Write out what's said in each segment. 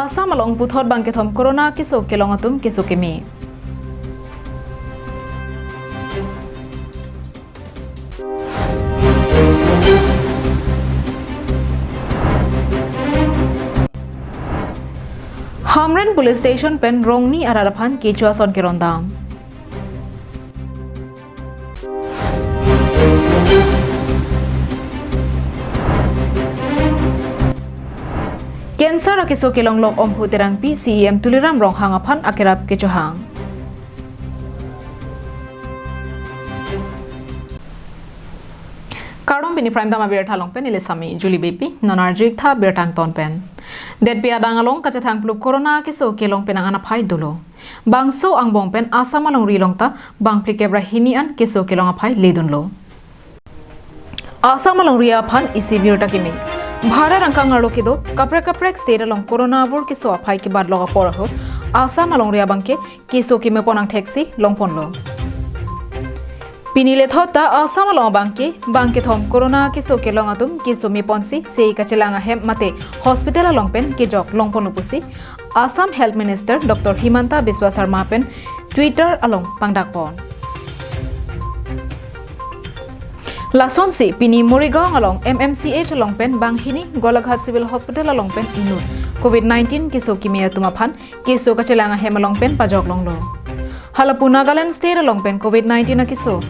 Asam along puthot bangkethom corona kiso kelongatum kiso kemi. Hamren Police Station pen rongni ararapan kecuason kerondam. Cancer akiso kelonglok om huterang PCM tuliram rong hangapan akirap kecohang. Kardom bini prime dama bir thalong pen ilisami Julie Bepi nonarjik tha bir tang ton pen. Det pia dangalong kacathang pluk corona kiso kelong penang anapai dulo. Bangso ang bong pen asamalong rilong ta bang plikebra hinian kiso kelong apai ledunlo. Asamalong ria phan isi bir takimi. Bhara rangkang arlokido kaprek state along corona vor kiso apai ke bad loga porho asamalong ria bangke kiso kime ponang taxi longponlo. Pinile thota asamalong bangke thom corona kiso kelong atum kiso mi ponsi sei kachelanga hem mate hospital longpen ke jok longpon upusi Assam Health Minister Dr. Himanta Biswa Sarma pen Twitter along pangdakpon. Lason si pini Morigaon along MMCH along pen banghini Golaghat Civil Hospital along pen inut COVID-19 kiso kimia tumaphan kiso kachelanga hem along pen pajok longlo. Halapu Nagaland State along pen COVID-19 na kiso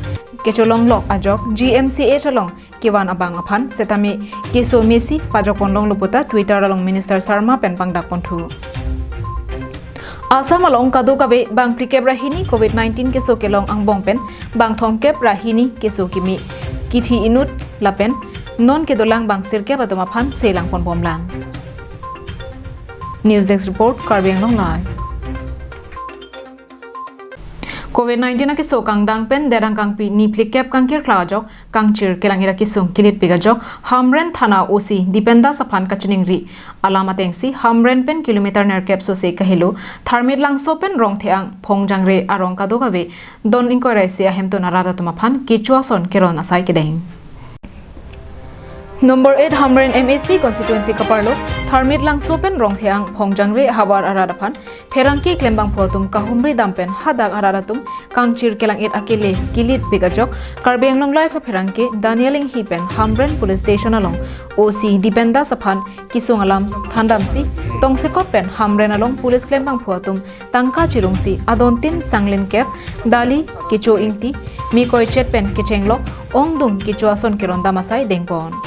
kecholong lok ajok GMCH along kiwan abang aphan setami kiso mesi pajok ponlong luputa Twitter along Minister Sarma pen pangdakpon thu. Assam along kadukabe bang prikeb rahini COVID-19 kiso kelong ang bongpen bang thongkep rahini kiso kimi kithi inut lapen non kedolang bang sirke batuma phan selang pon bomlang. News Desk report Karbiang Long Lai. COVID-19 ki so kang dang pen derang kang pi ni plikep kang kir klajok kang chir kelangira ki sum kilit pigajok Hamren thana OC dipenda saphan kachuning ri alama tengsi Hamren pen kilometer ner kep so se kahilo tharmit lang so pen rong theang phongjang re arong kadoga ve don inquiry se ahem to narada tuma phan kichua son keron asai kedeng. Number 8 Hamren MAC constituency kaparlo tharmit lang sopen rong theang phongjang re hawar aradaphan pherangki klembang photum kahumri dampen hadak aradatum kangchir kelang et akele kilit pigajok Karbiang Long Lai pherangki Danieling hipen Hamren Police Station along OC dipenda saphan kisungalam thandamsi tongsekop pen Hamren along police klembang photum tangka chirungsi adontin sanglin kep dali kicho ingti mikoi chet pen kichenglok ongdum kicho ason keronda masai dengpon.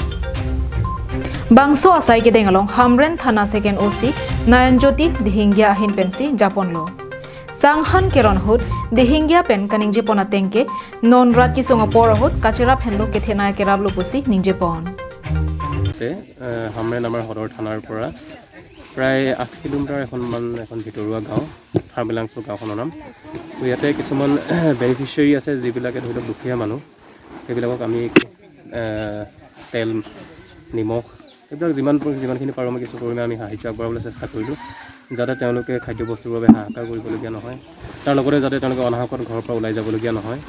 Bangso asai ke dengalong Hamren Thana second OC Nayanjoti Dihingya ahin pensi Japonlo. Sanghan keron hut Dihingya pen kaning Japona tengke non rat ki songa por hut kachira phenlo ke thena ke rablo pusi ning Japon. Hamren amar Hodor Thanar pora প্রায় 8 kilometre এখন ভিতৰুৱা গাঁও হাৰবিলাংছো গাঁওখনৰ নাম ইয়াতে কিছুমান beneficiary আছে যিবিলাকে ধৰি লওক দুখীয়া মানুহ সেইবিলাকক আমি তেল নিমখ এইবিলাক যিমানখিনি পাৰোঁ আমি কিছু পৰিমাণে আমি সাহায্য আগবঢ়াবলৈ চেষ্টা কৰিলোঁ যাতে তেওঁলোকে খাদ্যবস্তুৰ বাবে হাহাকাৰ কৰিবলগীয়া নহয় তাৰ লগতে যাতে তেওঁলোকে অনাহকত ঘৰৰ পৰা ওলাই যাবলগীয়া নহয়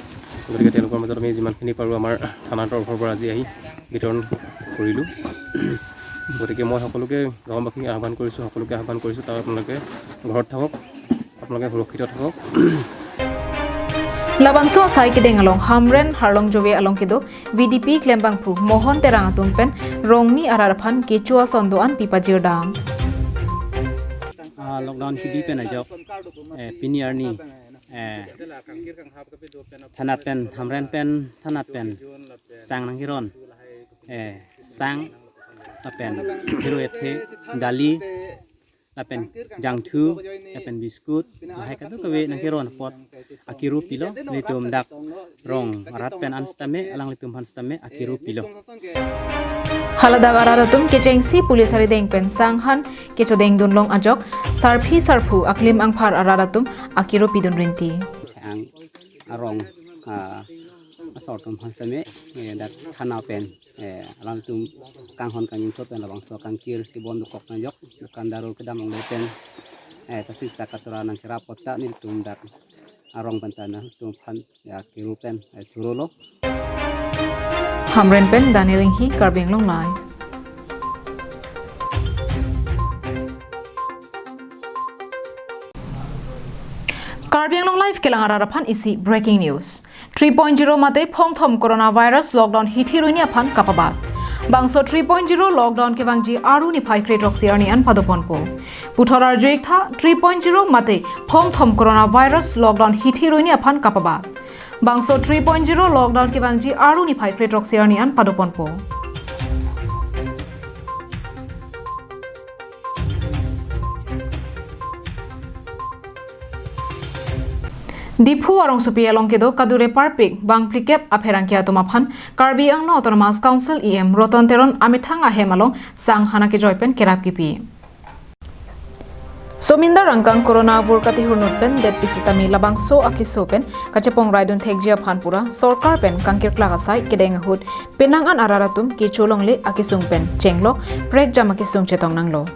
গতিকে তেওঁলোকৰ মাজত আমি যিমানখিনি পাৰোঁ আমাৰ থানাৰ তৰফৰ পৰা আজি আহি বিতৰণ কৰিলোঁ গতিকে মই সকলোকে গাঁওবাসীক আহ্বান কৰিছোঁ তাৰ আপোনালোকে ঘৰত থাকক আপোনালোকে সুৰক্ষিত থাকক Labangso asai ke dengalong Hamren harlong jobe along kido VDP klembang phu mohon terang atumpen rongni araraphan kechua sondoan pipajir dam lockdown ki pen ajok pinier ni thana pen Hamren pen thana pen sang nang hiron sang pen hero ethe dali lapen jangthu lapen biskut hai ka to we nang hiron pot akiru pilo litum dak rong rat pen anstame alang litum hanstame akiru pilo Haladag aradatum kechengsi pulis ari deng pen sanghan kecho deng dunlong ajok sarphu aklim angphar aradatum akiru pidun rinti ang arong asortum hanstame dak thana pen alang tum kanghon kanin so pen labang so kangkir tibon dukok na yok dukandaro kedamong pen tasi sakatra nang kirapota ni tum dak arong bantana tum phan ya kirupen churolo Hamren pen Danieling hi Karbiang Long Lai Karbi Anglong Live kelang ararapan isi breaking news. 3.0 mate phongthom coronavirus lockdown hithiruini aphan kapabat. Bangso 3.0 lockdown ke bangji aru ni phai kretok siarni an padoponpo. Putorar joiktha 3.0 mate phongthom coronavirus lockdown hithiruini aphan kapabat. Bangso 3.0 lockdown ke bangji aru ni phai kretok siarni an padoponpo. Dipu arong supi along kedo kadure parpik bang plikep apherangkia tomaphan Karbi Anglo Autonomous Council EM Roton Teron amithang ahemalong sang hanake joypen kerap kipi. Sominda rangkang corona vurkati hurnutpen det pisitami labangso akisopen kachepong raidun thekjia phanpura sarkar pen kangkir klagasai kedeng hut penangan araratum ki cholongle akisungpen chenglo prek jamaki sung chetong nanglo.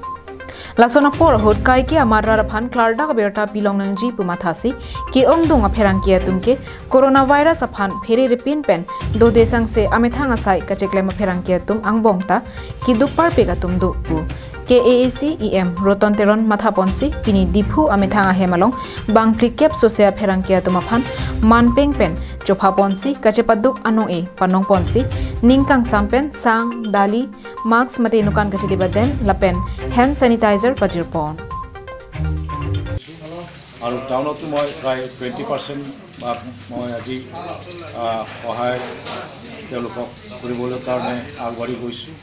Lasona por hot kai ki amara phan klarda berta pilong nang ji pumathasi ki ongdong apherang kia tumke coronavirus aphan pheri repin pen do desang se amethang asai kacheklema pherang kia tum angbongta ki dupar pega tum do pu KAAC EM Roton Teron Mathaponsi pini Dipu amethang ahemalong bang prikep sosia pherang kia tum aphan manpeng pen Chopha ponsi kachepaduk anong e panong ponsi ningkang sampen sang dali mask mate nukan kachidi baden lapen hand sanitizer pajirpon আৰু টাউনতো মই প্ৰায় 20% মই আজি সহায় তেওঁলোকক কৰিবলৈ কাৰণে আগবাঢ়ি গৈছোঁ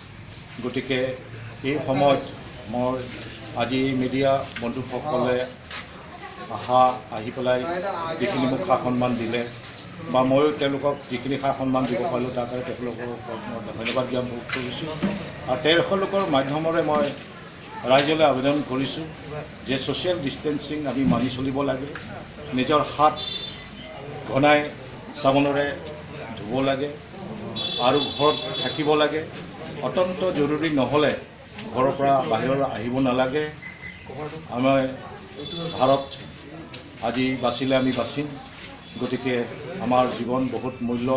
গতিকে এই সময়ত মই আজি মিডিয়া বন্ধুসকলে আহি পেলাই যিখিনি মোক সা সন্মান দিলে বা ময়ো তেওঁলোকক যিখিনি সা সন্মান দিব পাৰিলোঁ তাৰ কাৰণে তেওঁলোকক ধন্যবাদ জ্ঞাপন কৰিছোঁ আৰু তেওঁলোকৰ মাধ্যমেৰে মই ৰাইজলৈ আবেদন কৰিছোঁ যে ছ'চিয়েল ডিষ্টেঞ্চিং আমি মানি চলিব লাগে নিজৰ হাত ঘনাই চাবোনেৰে ধুব লাগে আৰু ঘৰত থাকিব লাগে অত্যন্ত জৰুৰী নহ'লে ঘৰৰ পৰা বাহিৰলৈ আহিব নালাগে আমাৰ ভাৰত আজি বাচিলে আমি বাচিম গতিকে আমাৰ জীৱন বহুত মূল্য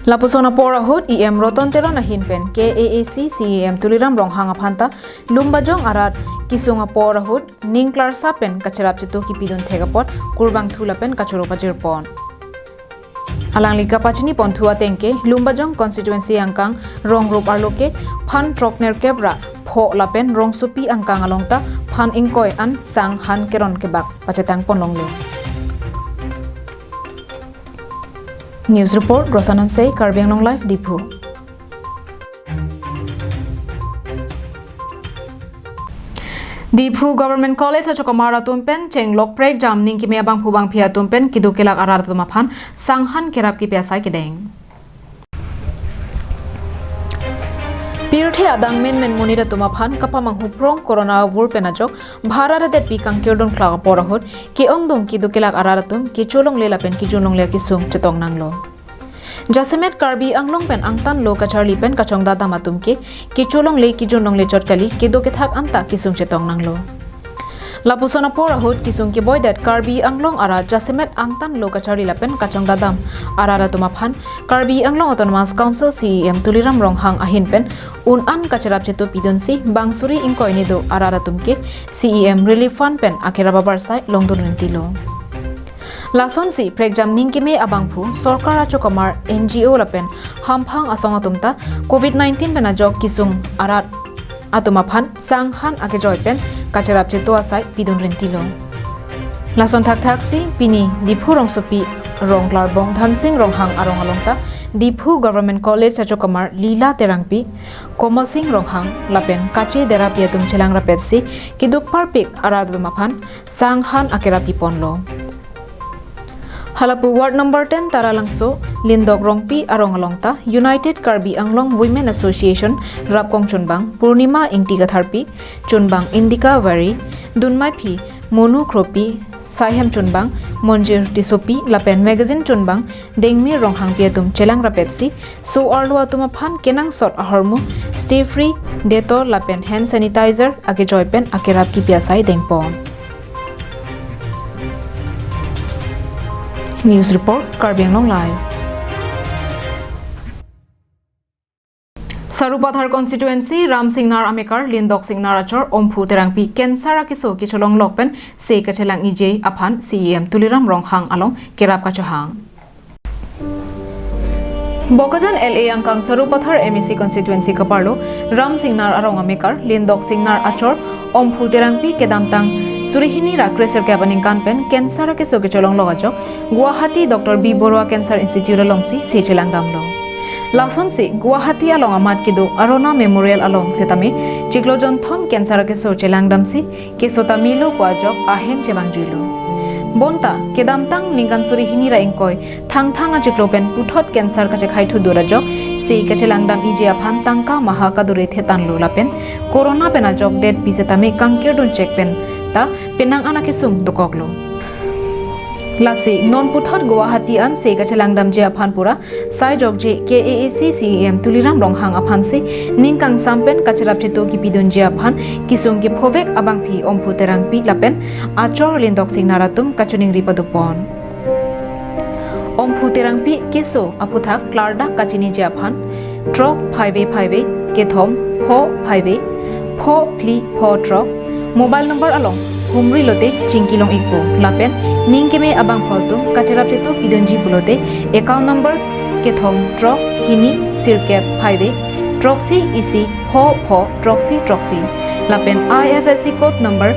Lapusona porahut EM Roton Teron ahin pen KAAC CEM Tuliram Ronghang aphanta lumbajong arat kisunga porahut ningklar sapen kacharap chitu kipidun thegapot kurbang thulapen kachoropa jirpon Alangli kapachini ponthua tengke lumbajong constituency angkang ronggrup arloke phan trokner kebra pho lapen rongsupi angkang alongta phan ingkoi an sang han keron kebak pachetang ponlongle News report Rosanan Say Karbi Anglong Live Dipu Dipu Government College sa Chokamara tumpen chenglok prek jam ning kimi abang phubang phia tumpen kidukilak arar tumaphan sanghan kerap ki piasai kedeng Pirthe adang men monira tumaphan kapamang huprong corona vur penajok bharara det pi kangkirdon khlaga porahut ki ongdong ki dukilak araratum ki cholong lela pen ki junong le ki sung chetong nanglo Jasemet Karbi Anglong pen angtan lo kacharli pen kachong dada matum ki cholong le ki junong le chotkali ki dokethak anta ki sung chetong nanglo Lapusona porahut kisung ki boydet Karbi Anglong ara Jasemet angtan lo kachari lapen kachong dadam arara tumaphan Karbi Anglong Autonomous Council CEM Tuliram Ronghang ahin pen an kacharap chetu pidonsi bangsuri ingkoini do arara tumke CEM Relief Fund pen akera babar sai longdon rentilo Lasonsi pregjam ningkime abangphu sarkara chokamar NGO lapen hamphang asong atumta COVID-19 pena jok kisung arat atumaphan sanghan ake joypen kacharap chetu asai pidon rentilo Lason thak si pini Dipu rongsopi ronglar bong dhansing ronghang arong alongta Dipu Government College sa Chokamar Lila Terangpi Komal Singh Ronghang lapen kache derapia tum chelang rapetsi kiduk parpik aradumaphan sanghan akerapi ponlo Halapu Ward number 10 Taralangso Lindog Rongpi arong alongta United Karbi Anglong Women Association Rapkong Chunbang Purnima Ingtiga Tharpi Chunbang Indika Vari Dunmai Phi Monu Kropi Saihem Chunbang Monjir Tisopi Lapen Magazine Chunbang Dengmi Ronghang Piatum Chelang Rapetsi So Arlua Tumaphan Kenang Sot Ahormu Stay Free Deto Lapen Hand Sanitizer Ake Joypen Akerap Kipiasai Dengpon News report Karbi Anglong Live Sarupathar constituency Ram Singh Nar Amekar Lindok Singh Narachor Omphu Terangpi Kensara Kiso Kicholong Lokpen Se Kachelang IJ Aphan CEM Tuliram Ronghang Along Kerap Kachahang Bokajan LA Angkang Sarupathar MEC constituency Kaparlo Ram Singh Nar Arong Amekar Lindok Singh Nar Achor Omphu Terangpi Kedamtang Surihini Rakreser Kabaning Kanpen Kensara Kiso Kicholong Logajok Guwahati Dr. B Borua Cancer Institute Alongsi Se Chelang Damlo Lason si Guwahati along amat kido Arona Memorial along setame Chiklojon thom cancer ke so chelang damsi ke sota milo kwajok ahem chebang juilo Bonta kedamtang ningkan suri hinira ingkoy thang-thanga chiklopen puthot cancer ka chekhai thu durajok se ke chelang dam ije aphan tangka mahaka dure thetan lo lapen corona pena jok det bisetame kangkir don check pen ta penang anake sung dokoklo Lasi non puthot Guwahati an se kachelang dam je aphan pura sai jok je KAAC CEM Tuliram Ronghang aphan se ningkang sampen kacharap cheto ki pidon je aphan kisong ki phovek abang phi omphu terang pi lapen Achor Lindok Singh Naratum kachuning ripadupon omphu terang pi kiso aputhak klarda kachini je aphan trok phaive kethom pho phaive pho pli pho trok mobile number along humri lote chingkilong ikpo lapen ningkeme abang photum kacharap cheto pidonji bulote account number kethom trok hini sirkep phaive troxy isi pho troxy lapen IFSC code number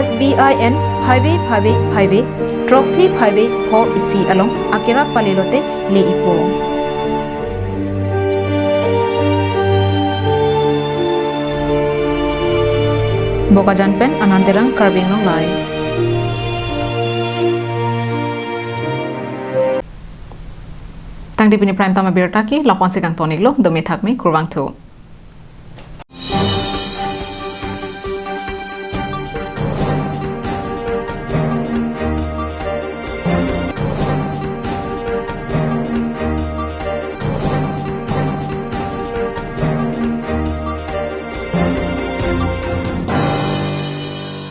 SBIN phaive troxy phaive pho isi along akera palelote le ikpo Bokajan pen ananterang karbing long lai Tang di pini prime tama birtaki lapon sigang tonik lo demi thakmi kurwang thu